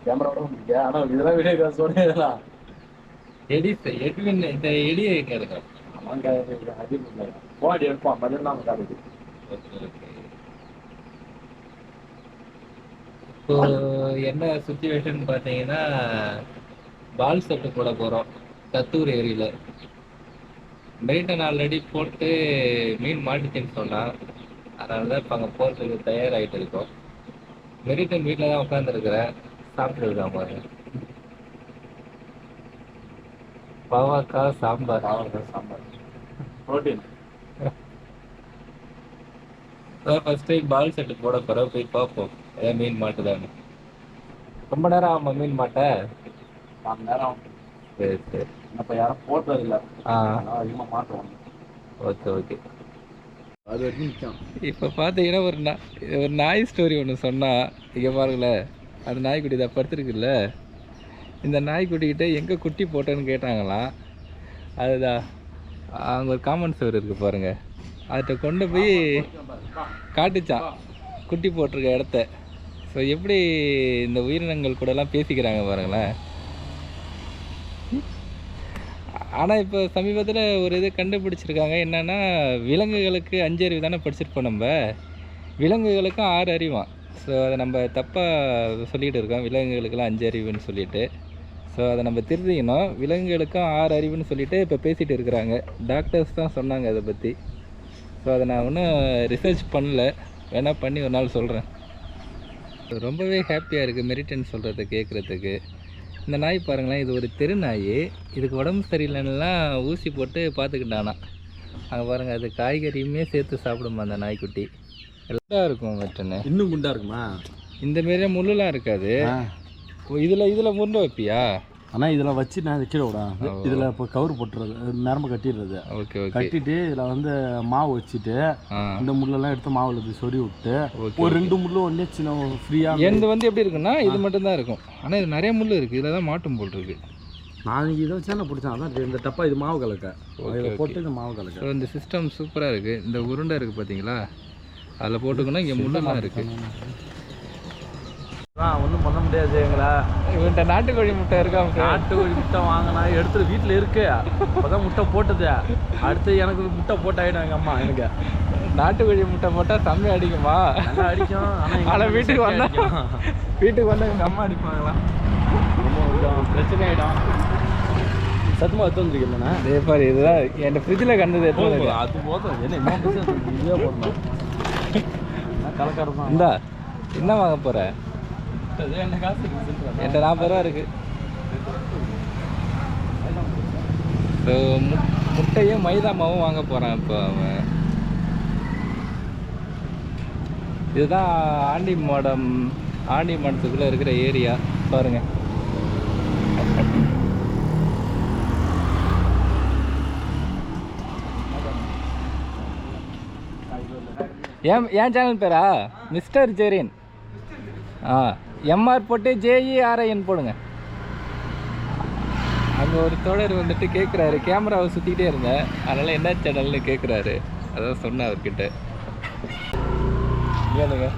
கேமராவோட வந்துருக்கேன். ஆனா இதெல்லாம் வீடியோ சொன்னேன். எட்வின் இந்த எடியை கேளுங்க. அவங்க அதிகம் இல்லை. போடி எடுப்போம். பதில் தான் காட்டுது. இப்போ என்ன சுச்சுவேஷன் பார்த்தீங்கன்னா, பால் செட்டு போட போகிறோம் கத்தூர் ஏரியில். மெரிட்டன் ஆல்ரெடி போட்டு மீன் மாட்டிச்சுன்னு சொன்னான். அதனால தான் இப்போ அங்கே போகிறதுக்கு தயாராகிட்டு இருக்கோம். மெரிட்டன் வீட்டில் தான் உட்காந்துருக்குறேன், சாப்பிட்டு இருக்கான் பாருங்க. பாவக்காய் sambar. Sambar protein. First time பால் செட்டு போட போகிறோம், போய் பார்ப்போம் ஏதாவது மீன் மாட்டுதான்னு. ரொம்ப நேரம் ஆகும் மீன் மாட்ட? 4 நேரம். சரி சரி. இப்போ யாரும் போட்டது இல்லை. அதிகமாக மாட்டுவோம். Okay okay. அது வரைக்கும் நிற்கும். இப்போ பார்த்தீங்கன்னா ஒரு நாய் ஸ்டோரி ஒன்று சொன்னால் இங்கே பாருங்களேன். அந்த நாய்க்குட்டி இதை படுத்துருக்குல்ல, இந்த நாய்க்குட்டிக்கிட்ட எங்கே குட்டி போட்டேன்னு கேட்டாங்களாம். அதுதான் அங்கே ஒரு காமன் ஸ்டோரி இருக்குது பாருங்கள். அதை கொண்டு போய் காட்டுச்சான் குட்டி போட்டிருக்க இடத்த. ஸோ எப்படி இந்த உயிரினங்கள் கூடலாம் பேசிக்கிறாங்க பாருங்களேன். ஆனால் இப்போ சமீபத்தில் ஒரு இது கண்டுபிடிச்சிருக்காங்க. என்னென்னா, விலங்குகளுக்கு 5 அறிவு தானே படிச்சிருப்போம் நம்ம, விலங்குகளுக்கும் 6 அறிவான். ஸோ அதை நம்ம தப்பாக சொல்லிகிட்டு இருக்கோம், விலங்குகளுக்கெல்லாம் 5 அறிவுன்னு சொல்லிட்டு. ஸோ அதை நம்ம திருத்திக்கணும். விலங்குகளுக்கும் 6 அறிவுன்னு சொல்லிட்டு இப்போ பேசிகிட்டு இருக்கிறாங்க. டாக்டர்ஸ் தான் சொன்னாங்க அதை பற்றி. ஸோ அதை நான் ஒன்றும் ரிசர்ச் பண்ணல, வேணால் பண்ணி ஒரு நாள் சொல்கிறேன். ரொம்பவே ஹாப்பியாக இருக்குது மெரிட்டன் சொல்கிறத கேட்குறதுக்கு. இந்த நாய் பாருங்களேன், இது ஒரு தெரு நாய். இதுக்கு உடம்பு சரியில்லைன்னுலாம் ஊசி போட்டு பார்த்துக்கிட்டானா. அங்கே பாருங்கள், அது காய்கறியுமே சேர்த்து சாப்பிடுமா அந்த நாய்க்குட்டி. எல்லாம் இருக்கும் மெரிட்டனு. இன்னும் குண்டா இருக்குமா? இந்த மாரியே முள்ளுலாம் இருக்காது. இதில் முருண்டை வைப்பியா? ஆனால் இதில் வச்சு நான் கீழே விட இதில் இப்போ கவர் போட்டுறது, நரம்பு கட்டிடுறது. Okay okay. கட்டிட்டு இதில் வந்து மாவு வச்சுட்டு இந்த முள்ளெல்லாம் எடுத்து மாவில் இப்படி சொறி விட்டு ஒரு 2 முள்ளு ஒன்றே சின்ன ஃப்ரீயாக. எந்த வந்து எப்படி இருக்குன்னா இது மட்டும்தான் இருக்கும். ஆனால் இது நிறைய முள் இருக்குது, இதில் தான் மாட்டும் போல் இருக்குது. நான் இதை வச்சு நான் பிடிச்சேன். அதான் இந்த டப்பா இது மாவு கலக்க போட்டு இந்த மாவு கலக்க. ஸோ இந்த சிஸ்டம் சூப்பராக இருக்குது. இந்த உருண்டை இருக்குது பார்த்தீங்களா, அதில் போட்டுக்கணும். இங்கே முள்ளெல்லாம் இருக்குது. ஒன்றும் பண்ண முடியாது எங்களா. இவன்ட்ட நாட்டுக்கோழி முட்டை இருக்கா? நாட்டுக்கோழி முட்டை வாங்கினா எடுத்துட்டு வீட்டில் இருக்கு. அப்போதான் முட்டை போட்டது. அடுத்து எனக்கு முட்டை போட்டாயிடும் எங்கள் அம்மா. எனக்கு நாட்டுக்கோழி முட்டை போட்டால் தம்பி அடிக்குமா? நல்லா அடிக்கும். ஆனால் வீட்டுக்கு வந்தால் எங்கள் அம்மா அடிப்பாங்களா? ரொம்ப கொஞ்சம் பிரச்சனை ஆகிடும். சத்தமாக எடுத்து வந்துருக்கேன். அதே பாரு, இதுதான் என் ஃப்ரிட்ஜில் கண்டது. அது போதும். என்ன இதுவே போடணும். கலக்காரம் தான். இந்தா என்ன வாங்க போகிற? என்ன காசு என்கிட்ட 40 ரூபா இருக்குது. ஸோ முட்டையும் மைதா மாவும் வாங்க போகிறான் இப்போ அவன். இதுதான் ஆண்டி மடத்துக்குள்ளே இருக்கிற ஏரியா பாருங்கள். ஏன் சேனல் பேரா மிஸ்டர் ஜெரின்? எம்ஆர் போட்டு JERIN போடுங்க. அங்கே ஒரு தோழர் வந்துட்டு கேட்குறாரு, கேமராவை சுற்றிக்கிட்டே இருந்தேன், அதனால் என்ன சேனல்னு கேட்குறாரு. அதான் சொன்னேன் அவர்கிட்ட. ஏனுங்க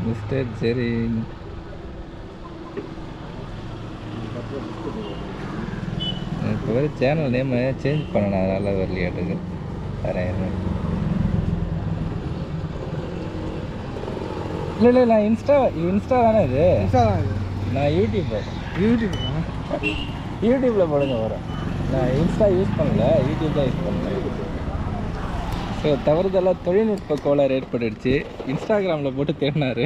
மிஸ்டர் ஜெரின். இப்போ வரை சேனல் நேமை சேஞ்ச் பண்ணணும், அதனால் வரலையாட்டுக்கு. வரேன். இல்லை நான் இன்ஸ்டா தானே இது. இன்ஸ்டா தான் இது. நான் யூடியூப்பில் போடுங்க வரும். நான் இன்ஸ்டா யூஸ் பண்ணல, யூடியூப் தான் யூஸ் பண்ணேன். ஸோ தவறுதெல்லாம் தொழில்நுட்ப கோளாறு ஏற்பட்டுடுச்சு. இன்ஸ்டாகிராமில் போட்டு தேடினார்,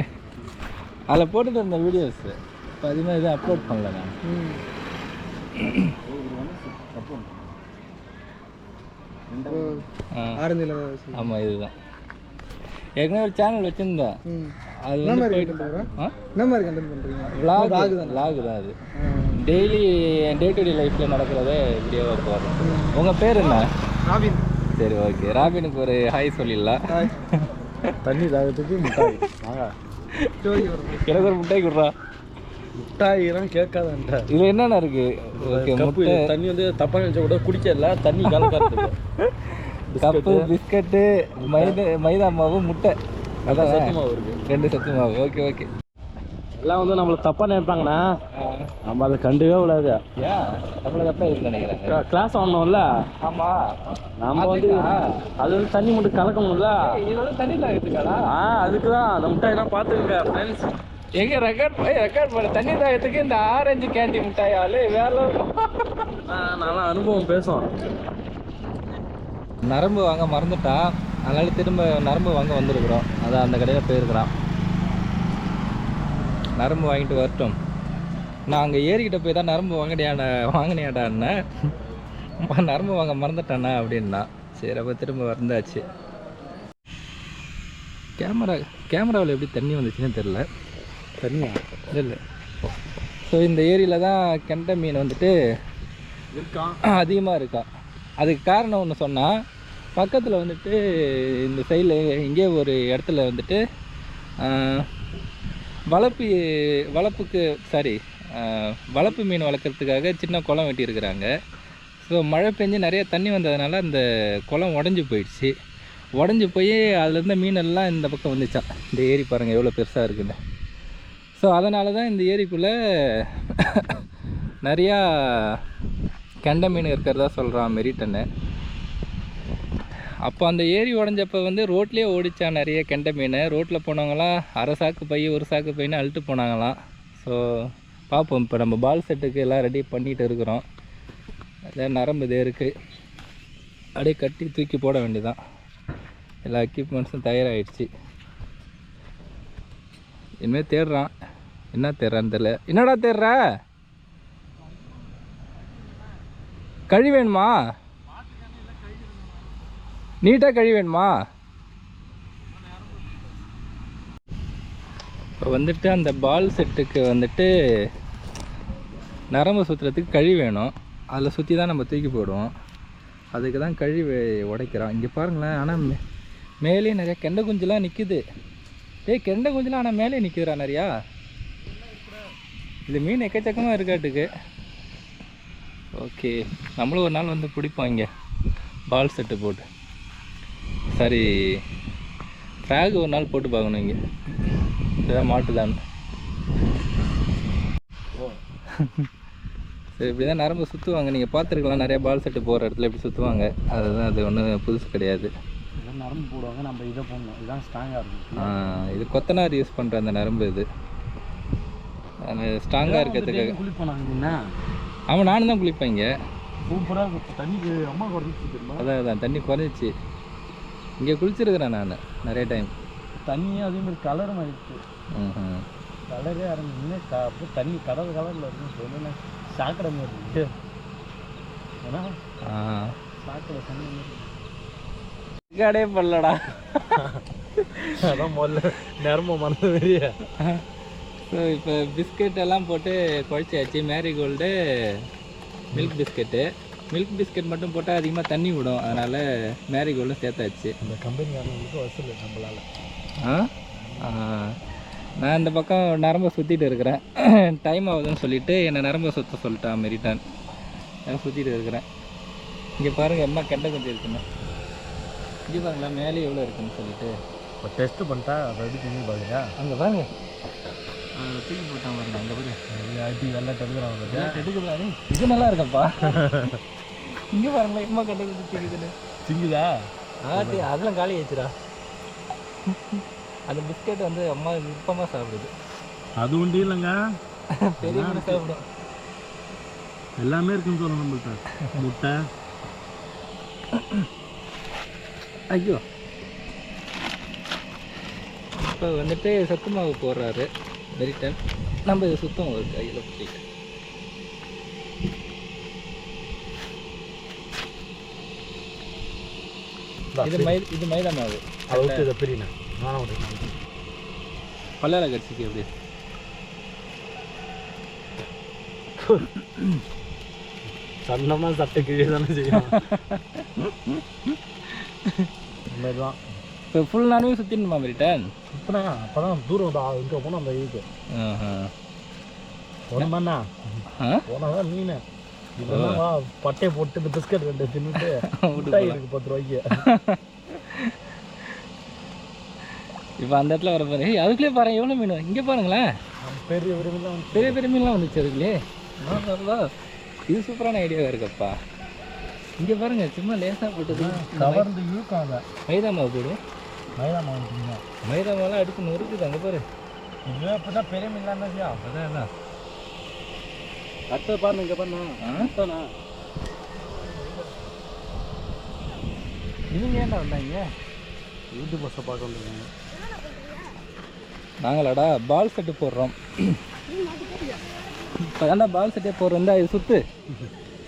அதில் போட்டுட்டு இருந்த வீடியோஸ் இப்போ அதிகமாக எதுவும் அப்லோட் பண்ணல நான். ஆமாம் இதுதான். ஏற்கனவே ஒரு சேனல் வச்சுருந்தேன். அது விளாக் தான். அது டெய்லி டே டு டே லைஃப்பில் நடக்கிறதே வீடியோவாக போகிறோம். உங்கள் பேர் என்ன? ராபின். சரி ஓகே, ராபினுக்கு ஒரு ஹாய் சொல்லிடலாம். தண்ணி தாகத்துக்கு முட்டாய் வாங்க. எனக்கு ஒரு முட்டாய் கொடுறா. முட்டாயிரம் கேட்காதன்ற. இதில் என்னென்ன இருக்குது? ஓகே, முட்டை தண்ணி வந்து தப்பாக நினச்சா கூட குடிக்கல, தண்ணி கலக்காது. கப்பு, பிஸ்கட்டு, மைதா மாவு, முட்டை. அதான் சத்து மாவு இருக்கு. 2 சத்து மாவு. Okay okay. எல்லாம் வந்து நம்மளை தப்பாக நினைப்பாங்கண்ணா, நம்ம அதை கண்டுக்கவே கூடாது. ஏன் நம்மளை தப்பா இருக்கு நினைக்கிறாங்க? கிளாஸ் வாங்கணும்ல, ஆமாம். நம்ம வந்து அது வந்து தண்ணி மட்டும் கலக்கணும்ல. இதோட தண்ணி தாகத்துக்காடா? அதுக்கு தான் அந்த முட்டாயெல்லாம் பார்த்துக்குங்க ஃப்ரெண்ட்ஸ். எங்க ரெக்கார்ட் பண்ண தண்ணி தாகத்துக்கு இந்த ஆரஞ்சு கேண்டி மிட்டாயாலே வேலை. நல்லா அனுபவம் பேசும். நரம்பு வாங்க மறந்துட்டான், அதனால திரும்ப நரம்பு வாங்க வந்திருக்கிறோம். அதான் அந்த கடையில் போயிருக்கிறான். நரம்பு வாங்கிட்டு வரட்டும். நான் அங்கே ஏறிக்கிட்ட போய் தான் நரம்பு வாங்கினியாடான்னு நரம்பு வாங்க மறந்துட்டானா அப்படின்னா. சரி, அப்போ திரும்ப வந்தாச்சு. கேமராவில் எப்படி தண்ணி வந்துச்சுன்னு தெரில. தண்ணியா இல்லை. ஸோ இந்த ஏரியில் தான் கெண்டை மீன் வந்துட்டு இருக்கான், அதிகமாக இருக்கான். அதுக்கு காரணம் ஒன்று சொன்னால், பக்கத்தில் வந்துட்டு இந்த சைடில் இங்கே ஒரு இடத்துல வந்துட்டு வளர்ப்பு மீன் வளர்க்குறதுக்காக சின்ன குளம் வெட்டியிருக்கிறாங்க. ஸோ மழை பெஞ்சு நிறைய தண்ணி வந்ததுனால அந்த குளம் உடஞ்சி போயிடுச்சு. உடஞ்சி போய் அதுலேருந்து மீனெல்லாம் இந்த பக்கம் வந்துச்சான். இந்த ஏரி பாருங்கள் எவ்வளோ பெருசாக இருக்குன்னு. ஸோ அதனால தான் இந்த ஏரிக்குள்ளே நிறையா கெண்டை மீன் இருக்கிறதா சொல்கிறான் மெரிட்டன்னு. அப்போ அந்த ஏரி உடஞ்சப்போ வந்து ரோட்லேயே ஓடிச்சான் நிறைய கெண்டை மீன். ரோட்டில் போனவங்களாம் 1/2 சாக்கு பை 1 சாக்கு பைன்னு அழுட்டு போனாங்களாம். ஸோ பார்ப்போம். இப்போ நம்ம பால் செட்டுக்கு எல்லாம் ரெடி பண்ணிகிட்டு இருக்கிறோம். அதான் நரம்பு இதே இருக்குது, அப்படியே கட்டி தூக்கி போட வேண்டியதான். எல்லா எக்யூப்மெண்ட்ஸும் தயாராகிடுச்சு. இனிமேல் தேடுறான். என்ன தேடுறான்னு தெரியல. என்னடா தேடுற? கழி வேணுமா? நீட்டாக கழி வேணுமா? இப்போ வந்துட்டு அந்த பால் செட்டுக்கு வந்துட்டு நரம்பு சுற்றுறதுக்கு கழி வேணும். அதில் சுற்றி தான் நம்ம தூக்கி போடுவோம். அதுக்கு தான் கழி உடைக்கிறோம். இங்கே பாருங்களேன். ஆனால் மேலேயும் நிறையா கெண்டை குஞ்சுலாம் நிற்குது. கெண்டை குஞ்சுலாம் ஆனால் மேலே நிற்குதுடா நிறையா. இது மீன் எக்கச்சக்கமாக இருக்காட்டுக்கு. ஓகே, நம்மளும் ஒரு நாள் வந்து பிடிப்போம் இங்கே பால் செட்டு போட்டு. சரி, ஃப்ராக் ஒரு நாள் போட்டு பார்க்கணும் இங்கே. இதுதான் மாட்டுதான். சரி, இப்படி தான் நரம்பு சுற்றுவாங்க. நீங்கள் பார்த்துருக்கலாம், நிறையா பால் செட்டு போகிற இடத்துல இப்படி சுற்றுவாங்க. அதுதான், அது ஒன்றும் புதுசு கிடையாது. நரம்பு போடுவாங்க, நம்ம இதை போடணும். இதுதான் ஸ்ட்ராங்காக இருக்கும். இது கொத்தனார் யூஸ் பண்ணுற அந்த நரம்பு. இது ஸ்ட்ராங்காக இருக்கிறதுக்காக குளிப்பாங்க. ஆமாம், நானும் தான் குளிப்பேன் இங்கே. சூப்பராக தண்ணி அம்மா குறைஞ்சிச்சு. அதான் தண்ணி குறைஞ்சிச்சு. இங்கே குளிச்சிருக்கிறேன் நான் நிறைய டைம். தண்ணியும் அதே மாதிரி கலரும் ஆயிடுச்சு. கலரே ஆரம்பிச்சு அப்போ தண்ணி கடல் கலரில் இருக்குன்னு சொல்லி சாக்கடை மாதிரி இருக்கு. ஏன்னா சாக்கடை தண்ணி கடே பண்ணலடா. அதான் முதல்ல நரம்பு மறந்த மாதிரியே. ஸோ இப்போ பிஸ்கெட் எல்லாம் போட்டு குழச்சாச்சு. மேரிகோல்டு மில்க் பிஸ்கெட் மட்டும் போட்டால் அதிகமாக தண்ணி விடும். அதனால் மேரிகோல்டும் சேர்த்தாச்சு. அந்த கம்பெனிக்காரங்களுக்கு வசூல் நம்மளால். நான் இந்த பக்கம் நரம்பை சுற்றிட்டு இருக்கிறேன். டைம் ஆகுதுன்னு சொல்லிவிட்டு என்னை நரம்பை சுற்ற சொல்லிட்டான் மெரிட்டான். நான் சுற்றிட்டு இருக்கிறேன். இங்கே பாருங்கள் என்ன கெண்டை கொஞ்சம் இருக்குன்னு. இங்கே பாருங்களா மேலே எவ்வளோ இருக்குன்னு சொல்லிட்டு இப்போ டெஸ்ட்டு பண்ணிட்டா அதை எப்படி தண்ணி பாருங்க. அங்கே பாருங்க, தூக்கி போட்டான் பாருங்க. அங்கே பாரு ஆட்டி வெள்ளை எடுக்கிறாங்க. எடுக்குதாரு, இது நல்லா இருக்கப்பா. இங்கே பாருங்களா எம்மா கெண்டை கொஞ்சம் திங்குதுன்னு. திங்குதா? அதெல்லாம் காலி ஆயிடுச்சுடா. அந்த பிஸ்கெட் வந்து அம்மா விருப்பமாக சாப்பிடுது. அது உண்டு இல்லைங்க, பெரிய மீன் சாப்பிடும். எல்லாமே இருக்குன்னு சொல்லணும் நம்மள்கிட்ட. முட்டை. ஐயோ, இப்போ வந்துட்டு சத்து மாவு போடுறாரு மெரிட்டன். நம்ம இதை சுத்தம் ஒரு கையில் பிடிக்க. இது மைதா மாவு. அதுக்கு இதை பிரிண்ணா பல்லார கட்சிக்கு எப்படி சன்னமாக சட்டை கீழே தானே செய்யும். இதுதான் இப்போ ஃபுல் நானுமே சுற்றிடணுமா மெரிட்டன்? சுற்றினா அப்போ தான் தூரம் இங்கே போனால் அந்த இதுக்கு போனோம்னா போனால் தான் மீன். இதெல்லாம் பட்டையை போட்டு இந்த பிஸ்கட் 2 தின்னுட்டு இருக்கு 10 ரூபாய்க்கு. இப்போ அந்த இடத்துல வர பாருங்க. அதுக்குள்ளே பாருங்க எவ்வளோ மீன். இங்கே பாருங்களேன், பெரிய பெரிய மீன்லாம் பெரிய பெரிய மீன்லாம் வந்துச்சு அதுக்குள்ளே. இது சூப்பரான ஐடியாவாக இருக்குப்பா. இங்கே பாருங்க, சும்மா லேசாக போட்டது கவர்ந்து இழுக்கும். அதை மைதா மாவு போடு. மைதா மாவு மைதா மாவுலாம் அடிச்சு நொறுக்குது. அங்கே பாரு, இதுவே இப்போ தான் பெரிய மீன்லாம் இருந்துச்சியா. அதான் அடுத்தது பாருங்க, இங்கே பாருண்ணா. இவங்க ஏன்டா வந்தாங்க? யூடியூப் பஸ்ஸை பார்க்க வந்துருக்காங்க. நாங்களாடா பால் செட்டு போடுறோம். இப்போ தாண்டா பால் செட்டே போடுறோம். இது சுற்று,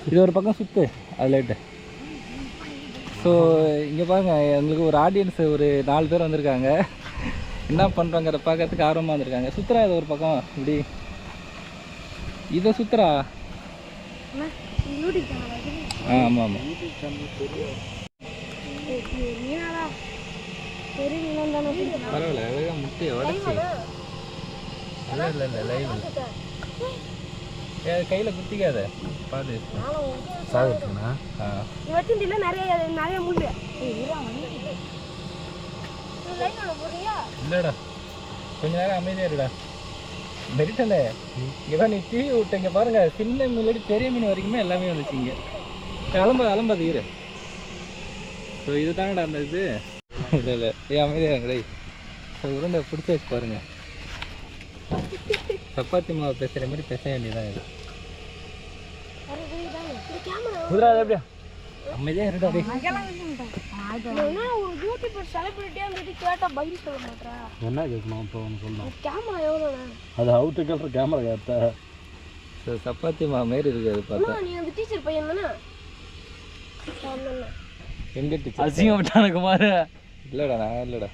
இது ஒரு பக்கம் சுற்று, அது லைட்டு. ஸோ இங்கே பாருங்க, எங்களுக்கு ஒரு ஆடியன்ஸ் ஒரு 4 பேர் வந்திருக்காங்க. என்ன பண்ணுறாங்கிற பார்க்கறதுக்கு ஆர்வமாக வந்திருக்காங்க. சுற்றுறா இது ஒரு பக்கம் இப்படி, இதை சுற்றுறா. ஆமாம் ஆமாம். பரவாயில்ல, அழகாக முட்டையை உடச்சி. இல்லை இல்லை இல்லை, லைவ் கையில் குத்திக்காத, பார்த்து சாகுதுண்ணா. இல்லைடா, கொஞ்ச நேரம் அமைதியாக இருடா. மெரிட்டனே, இங்கே தான் நீ டிவி விட்ட. இங்கே பாருங்கள், சின்ன மீன் பெரிய மீன் வரைக்குமே எல்லாமே வந்துச்சு இங்கே. அலம்பாது இரு. ஸோ இது தானடா அந்த இது. இல்லை இல்லை, அமைதியாக கடை. ஸோ உருண்டை பிடிச்சி வச்சு பாருங்க. சப்பாத்தி மாவு பேசுகிற மாதிரி பேச வேண்டியதான் இது. எப்படியா அமைதியாக இருடா. என்ன கேட்கணும் இப்போ ஒன்று சொல்லலாம். அது அவுட்டு கேட்குற கேமரா கேட்ட. ஸோ சப்பாத்தி மாவு மாரி இருக்குது அது பார்த்தா. எங்கே டீச்சர் அசிங்கம் விட்டான குமார்? இல்லைடா, நான் இல்லைடா.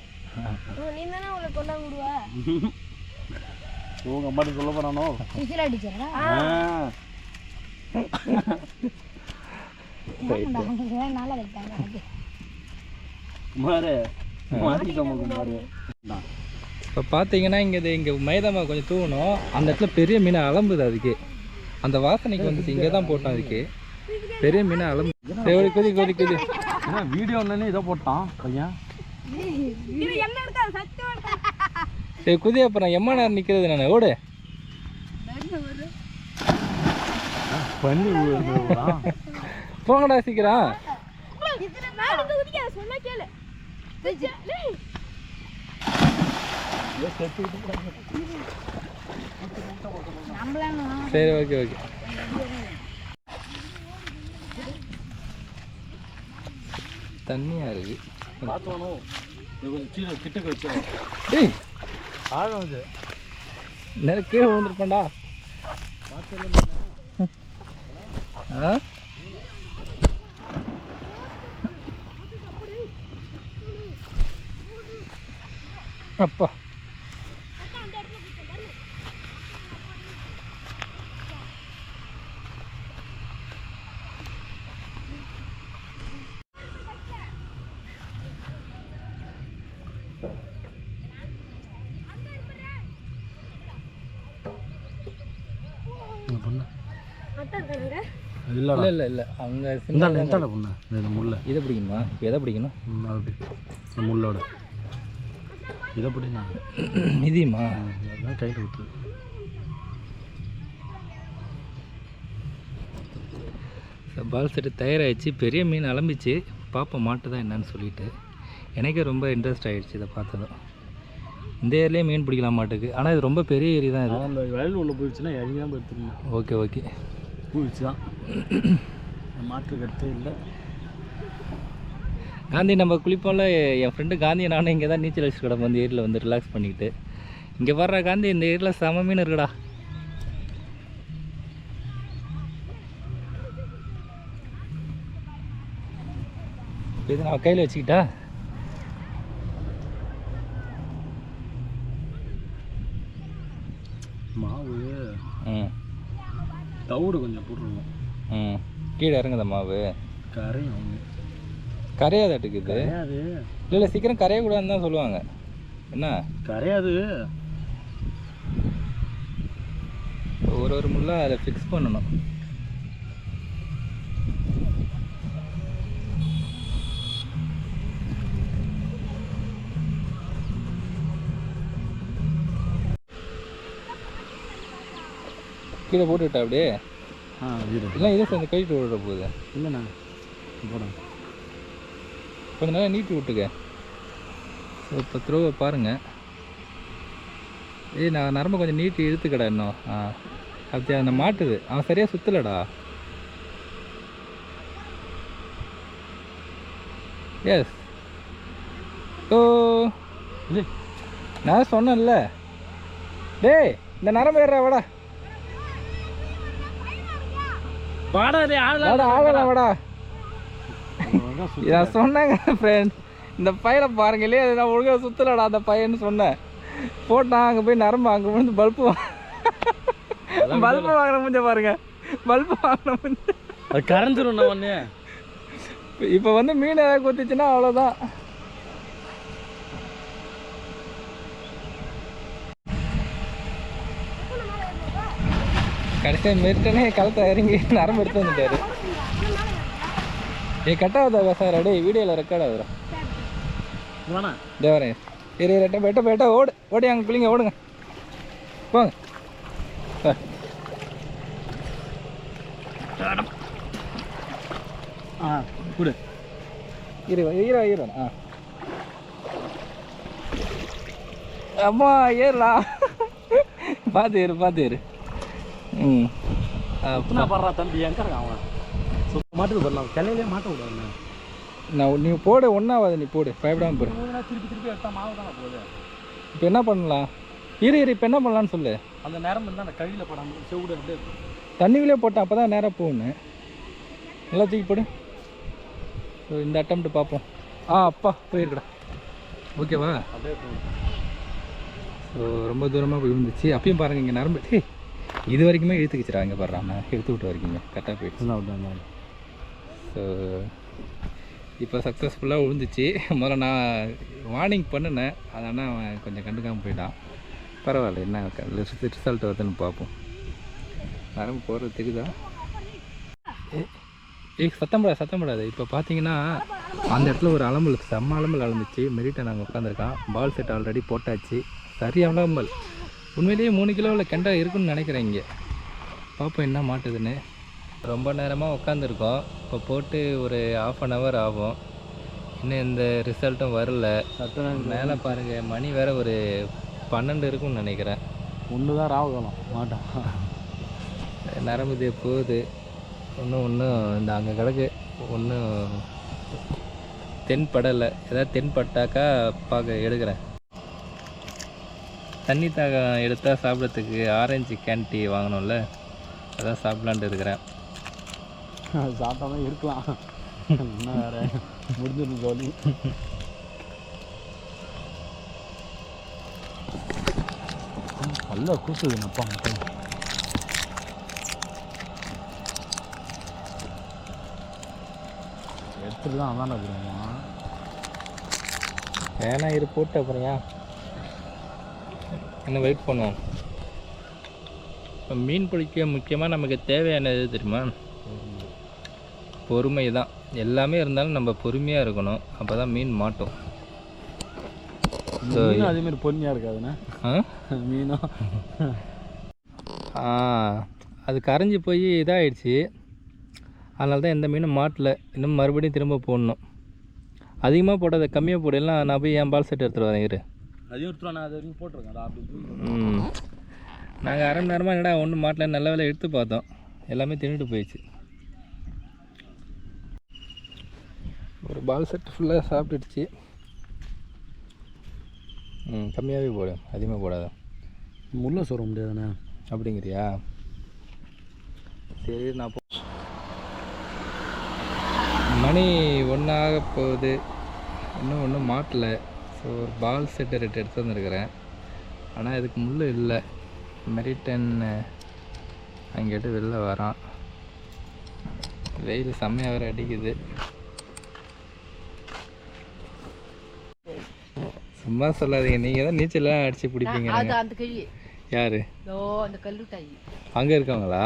உங்க அம்மாட்ட சொல்ல போறானோ? இப்போ பார்த்தீங்கன்னா இங்கே மைதா மாவு கொஞ்சம் தூவணும். அந்த இடத்துல பெரிய மீனை அலம்புது. அதுக்கு அந்த வாசனைக்கு வந்துச்சு. இங்கே தான் போட்டோம். அதுக்கு பெரிய மீனை அலம்பு. கொதி கொதி கொதி. வீடியோ இதை போட்டான் பையன். சரி குதி. அப்புறம் எம்மா நேரம் நிற்கிறது நான் ஓடு பண்ணி போங்கடா சீக்கிரம். சரி ஓகே ஓகே. தண்ணியா இருக்கு. கிட்ட வச்சு ஆழம் அது நிறைய கீழே விழுந்துருப்பேன்டா. அப்பா இல்லை இல்லை இல்லை அங்கே பொண்ணு இந்த முள்ள இதை பிடிக்கணுமா? இப்போ எதை பிடிக்கணும்? அப்படி இந்த முள்ளோட இதை பிடினா மிதியுமா? கையில் விட்டு. பால் செட்டு தயாராகிடுச்சு. பெரிய மீன் அலம்பிச்சு. பாப்பா மாட்டுதான் என்னன்னு சொல்லிட்டு எனக்கே ரொம்ப இன்ட்ரெஸ்ட் ஆகிடுச்சு இதை பார்த்ததும். இந்த ஏரியாலே மீன் பிடிக்கலாம் மாட்டுக்கு. ஆனால் இது ரொம்ப பெரிய ஏரி தான். இது அந்த வயல் உள்ள போயிடுச்சுன்னா இறங்கி தான் எடுத்துக்கணும். Okay okay. போயிடுச்சு தான் மாட்டுக்கு எடுத்தே இல்லை. காந்தி நம்ம குளிப்போம்ல, என் ஃப்ரெண்டு காந்தி நானும் இங்கே தான் நீச்சல் அடிச்சு கிடப்போம். இந்த ஏரியில் வந்து ரிலாக்ஸ் பண்ணிக்கிட்டு. இங்கே வர்ற காந்தி இந்த ஏரியில் செம மீன் இருக்குடா. இது நான் கையில் வச்சுக்கிட்டா மாவு தவிடு கொஞ்சம் போட்டுருவோம். கீழே இறங்குத மாவு கரையும் கரையாதாட்டுக்கு இது. இல்லை இல்லை சீக்கிரம் கரையக்கூடாதுன்னு தான் சொல்லுவாங்க. என்ன கரையாது, ஒரு முள்ளாக அதை ஃபிக்ஸ் பண்ணணும். கீழே போட்டுவிட்டா அப்படியே வீடு இல்லை இதே சேர்ந்து கழிட்டு விட போகுது. இல்லைண்ணா போடுங்க கொஞ்சம் நல்லா நீட்டி விட்டுக்க. ஸோ 10 ரூபா பாருங்கள். நான் நரம்பு கொஞ்சம் நீட்டி இழுத்துக்கடா இன்னும். அப்படி அந்த மாட்டுது. அவன் சரியாக சுற்றலடா. எஸ். ஓ நான் சொன்னேன்ல. டேய் இந்த நரம்பு ஏறா வாடா வாடா வாடா ஆகலாம் வாடா. நான் சொன்னேங்க ஃப்ரெண்ட், இந்த பையனை பாருங்க இல்லையா, நான் ஒழுங்காக சுற்றலடா அந்த பையன்னு சொன்னேன். போட்டான் அங்கே போய் நரம்பு அங்கே வந்து பல்பு வாங்கின முடிஞ்ச பாருங்க. பல்பு வாங்கின முடிஞ்ச அது கரைஞ்சிரும். ஒன்று இப்போ வந்து மீன் ஏதாவது குத்திச்சுன்னா அவ்வளோதான். கடைசியாக மெரிட்டனே களத்தை இறங்கி நரம்பு எடுத்து வந்துட்டாரு. கட்டாவதா சார்? அப்படியே வீடியோவில் ரெக்கார்ட் ஆகுதுரா. தேவரேன் இரு பெட்ட ஓடு ஓடி அங்கே பிள்ளைங்க ஓடுங்க போங்க. கொடு ஈரோ அம்மா ஏறலாம். பார்த்து ஏறு. படுறா தம்பி எங்க இருக்கான் அவன்? மாட்டுக்கு போடலாம், கிளையிலே மாட்ட விடாது. நான் நீ போடு ஒன்றாவது, நீ போடு பயப்படாமல் போடு. திருப்பி எடுத்தா மாவு தானே போகுது. இப்போ என்ன பண்ணலாம்? இரு இப்போ என்ன பண்ணலான்னு சொல்லு. அந்த நேரம் இருந்தால் அந்த கழியில் படாமல் செவிடு அப்படியே தண்ணிவிலே போட்டேன், அப்போ தான் நேராக போகணும். நல்லா தூக்கி போடு. ஸோ இந்த அட்டம்ப்ட் பார்ப்போம். அப்பா போயிருக்கடா. ஓகேவா? அப்படியே போகும். ஸோ ரொம்ப தூரமாக போய் விழுந்துச்சு. அப்பயும் பாருங்கள் இங்கே நரம்பு இது வரைக்குமே இழுத்துக்கிச்சிடா. இங்கே பாடுறான், நான் எடுத்து விட்டு வரைக்குமே கரெக்டாக போயிடுச்சு. ஸோ இப்போ சக்ஸஸ்ஃபுல்லாக விழுந்துச்சு. முதல்ல நான் வார்னிங் பண்ணினேன், அதனால் அவன் கொஞ்சம் கண்டுக்காமல் போயிட்டான். பரவாயில்ல, என்ன ரிசல்ட் வருதுன்னு பார்ப்போம். நரம்பு போகிறது தெரியுதா? சத்தம் படாது. இப்போ பார்த்தீங்கன்னா அந்த இடத்துல ஒரு அலம்பல், செம்ம அலம்பல் அளந்துச்சு. மெரிட்டை நாங்கள் உட்காந்துருக்கான். பால் செட் ஆல்ரெடி போட்டாச்சு. சரி அலம்பல். உண்மையிலேயே 3 கிலோவில் கெண்டா இருக்குன்னு நினைக்கிறேன். இங்கே பார்ப்போம் என்ன மாட்டுதுன்னு. ரொம்ப நேரமாக உட்காந்துருக்கோம். இப்போ போட்டு ஒரு 1/2 hour ஆகும். இன்னும் இந்த ரிசல்ட்டும் வரல. மேலே பாருங்கள், மணி வேறு ஒரு 12 இருக்குன்னு நினைக்கிறேன். ஒன்று தான் ராவகாலம் மாட்டான். நரம்பு போகுது. ஒன்றும் இந்த அங்கே கிடக்கு. ஒன்றும் தென்படலை. ஏதாவது தென்பட்டாக்கா பார்க்க எடுக்கிறேன். தண்ணி தாகம் எடுத்தால் சாப்பிட்றதுக்கு ஆரஞ்சு கேண்டி வாங்கணும்ல, அதான் சாப்பிட்லான்ட்டு இருக்கிறேன். சாப்பிட்டா தான் இருக்கலாம், என்ன வேறு முடிஞ்சிடும் சொல்லி. நல்லா கூசுது அப்பா மட்டும். எடுத்துட்டு தான் அதான் இருக்கிறோமா. வேணா இரு போட்டு அப்புறம் என்ன வெயிட் பண்ணுவோம். இப்போ மீன் பிடிக்க முக்கியமாக நமக்கு தேவையானது தெரியுமா? பொறுமை தான். எல்லாமே இருந்தாலும் நம்ம பொறுமையாக இருக்கணும், அப்போ தான் மீன் மாட்டோம். அதேமாதிரி பொறுமையாக இருக்காதுண்ணா மீனும். அது கரைஞ்சி போய் இதாகிடுச்சு. அதனால தான் எந்த மீனும் மாட்டலை. இன்னும் மறுபடியும் திரும்ப போடணும். அதிகமாக போடாத, கம்மியாக போடலாம். நான் போய் என் பால் செட் எடுத்துகிட்டு வரேன். இரு அதையும் எடுத்துருவா. நான் அது வரைக்கும் போட்டிருக்கேன் அப்படி. நாங்கள் 1/2 மணி நேரமாக என்னடா ஒன்றும் மாட்டல, நல்ல வேலை எடுத்து பார்த்தோம், எல்லாமே தின்னுட்டு போயிடுச்சு. ஒரு பால் செட் ஃபுல்லாக சாப்பிட்டுடுச்சு. கம்மியாகவே போடு, அதிகமாக போடாத. முள்ள சொல்ல முடியாதுண்ணே. அப்படிங்கிறியா? சரி நான் மணி 1 ஆக போகுது. இன்னும் ஒன்றும் மாட்டலை. ஸோ ஒரு பால் செட்டு 2 எடுத்து வந்துருக்கிறேன். ஆனால் இதுக்கு முள் இல்லை. மெரிட்டன் அங்கிட்டு வெளில வரான். வெயில் செம்மையாக வேறு அடிக்குது. சும்மா சொல்லாதீங்க, நீங்கள் தான் நீச்சல்லாம் அடித்து பிடிப்பீங்க. யார்? அங்கே இருக்காங்களா?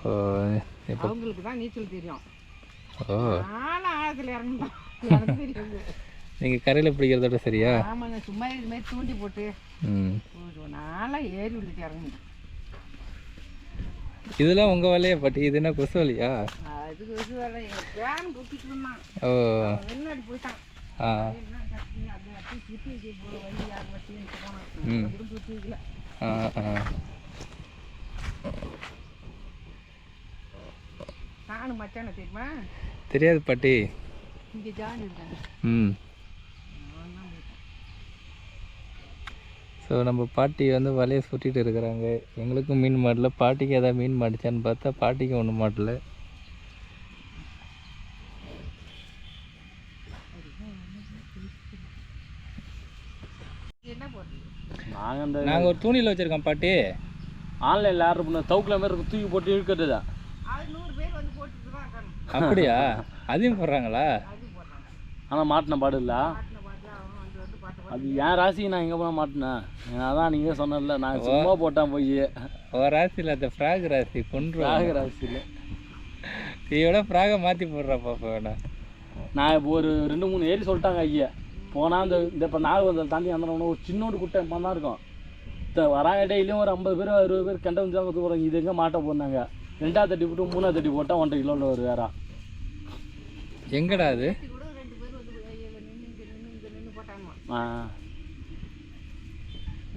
ஓ, இப்போ அவங்களுக்கு தான் நீச்சல் தெரியும். ஓ, நீங்கள் கரையில் பிடிக்கிறதோட சரியா? ஆமாங்க, சும்மா இது மாதிரி தூண்டி போட்டு நான்லாம் ஏறி விட்டுட்டு இறங்கிட்டேன். இதெல்லாம் உங்கள் வேலையா பாட்டி? இது என்ன கொசு வலையா? அது கொசு வேலை. வேன் தூக்கிட்டு இருந்தான். ஓ முன்னாடி போயிட்டான். நானும் மச்சான தெரியுமா? தெரியாது பாட்டி. இங்கே ஜான் இருக்காங்க. ஸோ நம்ம பாட்டி வந்து வலையை சுட்டிட்டு இருக்கிறாங்க. எங்களுக்கும் மீன் மாட்டல, பாட்டிக்கு எதாவது மீன் மாட்டிச்சான்னு பார்த்தா பாட்டிக்கு ஒன்றும் மாட்டல. நாங்கள் ஒரு தூணியில் வச்சுருக்கோம் பாட்டி. ஆன்லைனில் ஆர்டர் பண்ண தவுக்கில் மாதிரி இருக்கும், தூக்கி போட்டு இழுக்கிறது தான். அப்படியா? அதையும் போடுறாங்களா? ஆனால் மாட்டின பாடு இல்லை. அது என் ராசிக்கு நான் எங்கே போனால் மாட்டினேன். அதான் நீங்கள் சொன்னல, நான் சும்மா போட்டேன் போய். ஒரு ராசியில் அந்த ஃப்ராக் ராசி கொண்டு ஃப்ராக் ராசியில் இதோட ஃப்ராகை மாற்றி போடுறாப்பா. இப்போ வேணாம், நான் இப்போ ஒரு 2-3 ஏறி சொல்லிட்டாங்க ஐயா. போனால் இந்த இப்போ நாகவந்தல் தாண்டி வந்துடணும், ஒரு சின்னோடு குட்டை தான் இருக்கும். வராங்க டெய்லியும் ஒரு 50 பேர் 60 பேர் கெண்ட வந்து போகிறாங்க. இது எங்கே மாட்ட போனாங்க. 2ஆவது தட்டி போட்டு 3ஆவது தட்டி போட்டால் 1.5 கிலோவில் ஒரு வேறா. எங்கடா அது?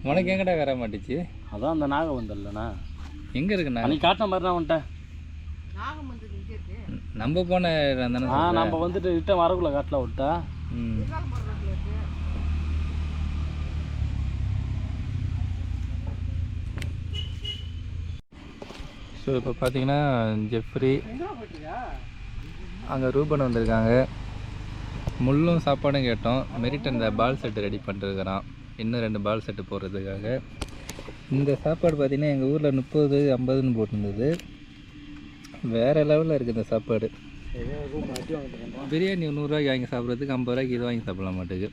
உனக்கு எங்கடா வர மாட்டிச்சு? அதான் அந்த நாகவந்தல்லண்ணா. எங்கே இருக்குண்ணா? நீ காட்டின மாதிரி நான் வந்துட்டேன். நம்ம போன நம்ம வந்துட்டு ரிட்டன் வரக்குள்ள காட்டில் விட்டா. ஸோ இப்போ பார்த்தீங்கன்னா ஜெஃப்ரி அங்கே ரூபன் வந்திருக்காங்க. முள்ளும் சாப்பாடும் கேட்டோம். மெரிட் அந்த பால் செட்டு ரெடி பண்ணிருக்கிறான், இன்னும் 2 பால் செட்டு போடுறதுக்காக. இந்த சாப்பாடு பார்த்திங்கன்னா எங்கள் ஊரில் 30, 50ன்னு போட்டிருந்தது. வேறு லெவலில் இருக்குது இந்த சாப்பாடு. பிரியாணி 100 ரூபாய்க்கு வாங்கி சாப்பிட்றதுக்கு 50 ரூபாய்க்கு இது வாங்கி சாப்பிட மாட்டேங்குது.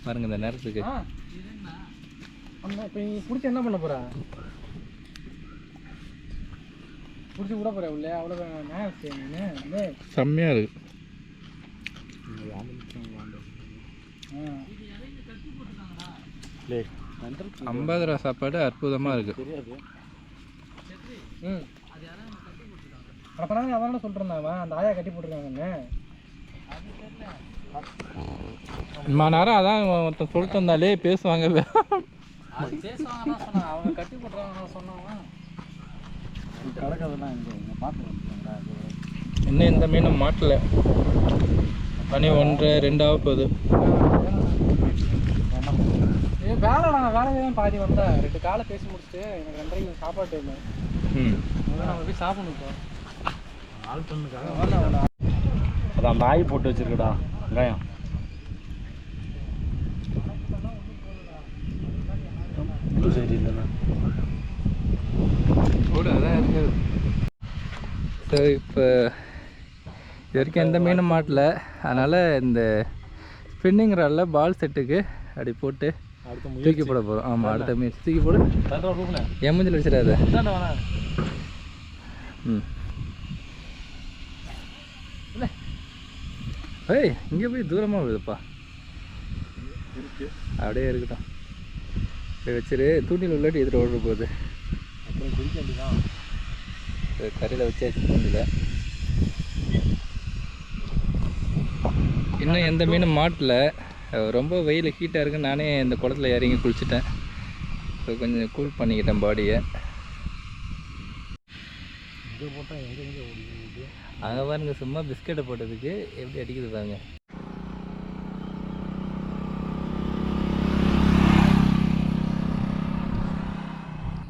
பாருங்கள் இந்த நேரத்துக்கு. இப்போ நீ பிடிச்சி என்ன பண்ண போகிறா? பிடிச்சி விட போகிற உள்ள அவ்வளோ செம்மையாக இருக்குது. 50 ரூபா சாப்பாடு அற்புதமாக இருக்குது. அப்போ நாங்கள் அதான் சொல்கிறேன், அந்த ஆயா கட்டி போட்டுருக்காங்கன்னு. இம்மா நேரம் அதான் ஒருத்தன் சொல்லிட்டு வந்தாலே பேசுவாங்க. அவங்க கட்டி போட்டுருவாங்க சொன்னாங்க. கடற்கதெல்லாம் இங்கே பார்த்து இன்னும் இந்த மீனும் மாட்டல. மணி 1, 2 ஆக போகுது. வேலை நாங்கள் வேலையை தான் பாதி வந்தேன். 2 காலை பேசி முடிச்சுட்டு எனக்கு 2:30 சாப்பாடு டைம். நம்ம போய் சாப்பிடணும். இப்போ ஆள் பண்ணுக்காக அதான் அந்த ஆய் போட்டு வச்சிருக்கடா வெங்காயம். சரி இல்லைண்ணா கூட அதான் இருக்குது. ஸோ இப்போ இது வரைக்கும் எந்த மீனும் மாட்டல. அதனால் இந்த ஸ்பின்னிங் ராலில் பால் செட்டுக்கு அப்படி போட்டு தூக்கி போட போகிறோம். ஆமாம், அடுத்த மீன் தூக்கி போடு. என் மூஞ்சில் வச்சிடாத. ஏய், இங்கே போய் தூரமாக விழுதுப்பா. அப்படியே இருக்கட்டும். இப்படி வச்சிரு, தூண்டில் உள்ளாட்டி எதிர ஓடுற போகுது. கரையில் வச்சாச்சு தூண்டில். இன்னும் எந்த மீனும் மாட்டல. ரொம்ப வெயில் ஹீட்டாக இருக்குது. நானே இந்த குளத்துல இறங்கி குளிச்சுட்டேன். ஸோ கொஞ்சம் கூல் பண்ணிக்கிட்டேன் பாடியை. அங்கே பாருங்க, சும்மா பிஸ்கெட்டை போட்டதுக்கு எப்படி அடிக்குது பாருங்க.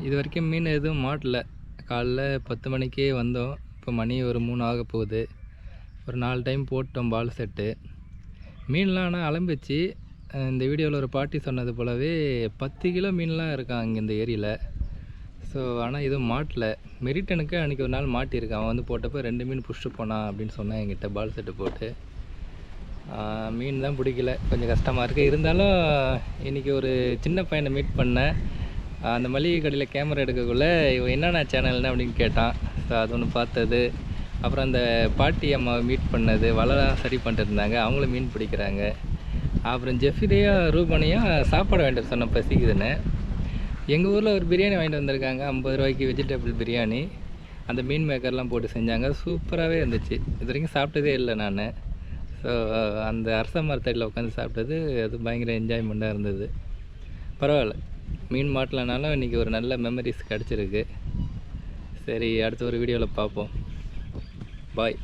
இது வரைக்கும் மீன் எதுவும் மாட்டல. காலைல 10 மணிக்கே வந்தோம். இப்போ மணி ஒரு 3 ஆக போகுது. ஒரு 4 டைம் போட்டோம் பால் செட்டு. மீன்லாம் ஆனால் அலம்பிச்சு. இந்த வீடியோவில் ஒரு பாட்டி சொன்னது போலவே 10 கிலோ மீன்லாம் இருக்கான் இங்கே இந்த ஏரியில். ஸோ ஆனால் எதுவும் மாட்டல. மெரிட்டனுக்கு அன்றைக்கி ஒரு நாள் மாட்டியிருக்கான். அவன் வந்து போட்டப்போ 2 மீன் பிடிச்சிட்டு போனான் அப்படின்னு சொன்னான் என்கிட்ட. பால் செட்டு போட்டு மீன் தான் பிடிக்கல. கொஞ்சம் கஷ்டமாக இருக்குது. இருந்தாலும் இன்றைக்கி ஒரு சின்ன பையனை மீட் பண்ணேன். அந்த மளிகை கடையில் கேமரா எடுக்கக்குள்ளே இவன் என்னென்ன சேனல்னு அப்படின்னு கேட்டான். ஸோ அது ஒன்று பார்த்தது. அப்புறம் அந்த பாட்டி அம்மாவை மீட் பண்ணது. வலைலாம் சரி பண்ணிட்டு இருந்தாங்க. அவங்களும் மீன் பிடிக்கிறாங்க. அப்புறம் ஜெஃபிலையும் ரூபனையும் சாப்பாடு வாங்கிட்டு சொன்னேன் பசிக்குதுன்னு. எங்கள் ஊரில் ஒரு பிரியாணி வாங்கிட்டு வந்திருக்காங்க 50 ரூபாய்க்கு, வெஜிடபிள் பிரியாணி. அந்த மீன் மேக்கர்லாம் போட்டு செஞ்சாங்க, சூப்பராகவே இருந்துச்சு. இது வரைக்கும் சாப்பிட்டதே இல்லை நான். ஸோ அந்த அரச மரத்தடியில் உட்காந்து சாப்பிட்டது அது பயங்கர என்ஜாய்மெண்ட்டாக இருந்தது. பரவாயில்ல, மீன் மாட்டலனாலும் இன்றைக்கி ஒரு நல்ல மெமரிஸ் கிடச்சிருக்கு. சரி, அடுத்த ஒரு வீடியோவில் பார்ப்போம். பாய்.